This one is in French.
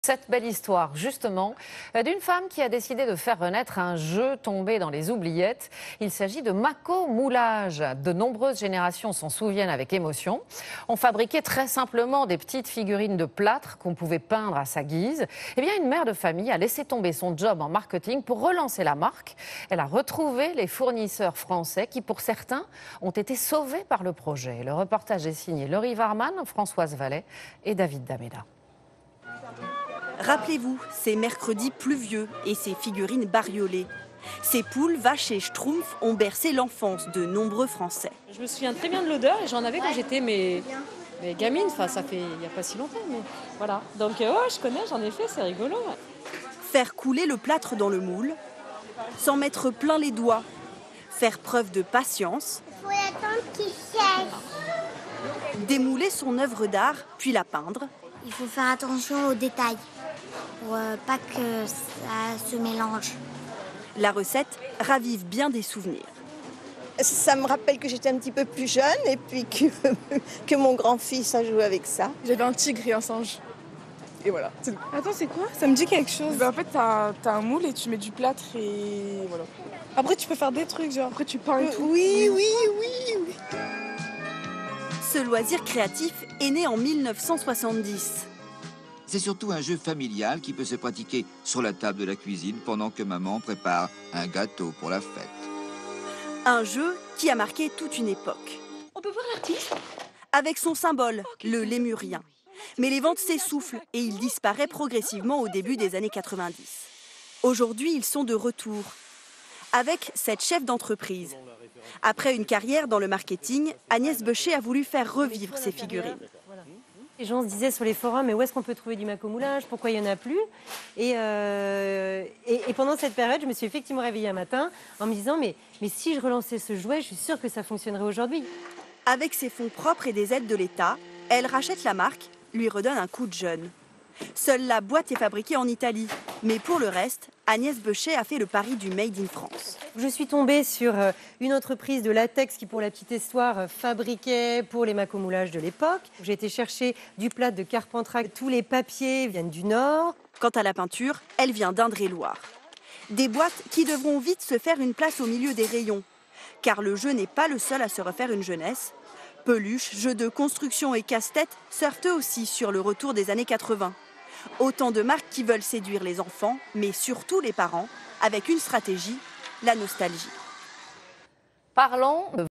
Cette belle histoire, justement, d'une femme qui a décidé de faire renaître un jeu tombé dans les oubliettes. Il s'agit de Mako Moulage. De nombreuses générations s'en souviennent avec émotion. On fabriquait très simplement des petites figurines de plâtre qu'on pouvait peindre à sa guise. Eh bien, une mère de famille a laissé tomber son job en marketing pour relancer la marque. Elle a retrouvé les fournisseurs français qui, pour certains, ont été sauvés par le projet. Le reportage est signé Laurie Varman, Françoise Vallet et David Dameda. Rappelez-vous, c'est mercredi pluvieux et ces figurines bariolées. Ces poules, vaches et schtroumpfs ont bercé l'enfance de nombreux Français. Je me souviens très bien de l'odeur et j'en avais quand j'étais mais gamine, enfin ça fait il n'y a pas si longtemps, mais voilà. Donc je connais, j'en ai fait, c'est rigolo. Ouais. Faire couler le plâtre dans le moule, s'en mettre plein les doigts, faire preuve de patience, Il faut attendre qu'il sèche. démouler son œuvre d'art, puis la peindre, Il faut faire attention aux détails pour pas que ça se mélange. la recette ravive bien des souvenirs. Ça me rappelle que j'étais un petit peu plus jeune et puis que mon grand-fils a joué avec ça. J'avais un tigre et un singe. Et voilà. Attends, c'est quoi? Ça me dit quelque chose. En fait, t'as un moule et tu mets du plâtre et voilà. Après, tu peux faire des trucs, genre après tu peins et tout. Oui. Ce loisir créatif est né en 1970. C'est surtout un jeu familial qui peut se pratiquer sur la table de la cuisine pendant que maman prépare un gâteau pour la fête. Un jeu qui a marqué toute une époque. On peut voir l'artiste? Avec son symbole, le lémurien. Mais les ventes s'essoufflent et il disparaît progressivement au début des années 90. Aujourd'hui, ils sont de retour. Avec cette chef d'entreprise. Après une carrière dans le marketing, Agnès Beuchet a voulu faire revivre ces figurines. Les gens se disaient sur les forums, mais où est-ce qu'on peut trouver du Mako Moulage? Pourquoi il n'y en a plus? Et pendant cette période, je me suis effectivement réveillée un matin en me disant, mais si je relançais ce jouet, je suis sûre que ça fonctionnerait aujourd'hui. Avec ses fonds propres et des aides de l'État, elle rachète la marque, lui redonne un coup de jeune. Seule la boîte est fabriquée en Italie. Mais pour le reste, Agnès Beuchet a fait le pari du Made in France. Je suis tombée sur une entreprise de latex qui, pour la petite histoire, fabriquait pour les Mako Moulages de l'époque. J'ai été chercher du plâtre de Carpentras. Tous les papiers viennent du Nord. Quant à la peinture, elle vient d'Indre-et-Loire. Des boîtes qui devront vite se faire une place au milieu des rayons. Car le jeu n'est pas le seul à se refaire une jeunesse. Peluches, jeux de construction et casse-tête surfent eux aussi sur le retour des années 80. Autant de marques qui veulent séduire les enfants, mais surtout les parents, avec une stratégie, la nostalgie. Parlons de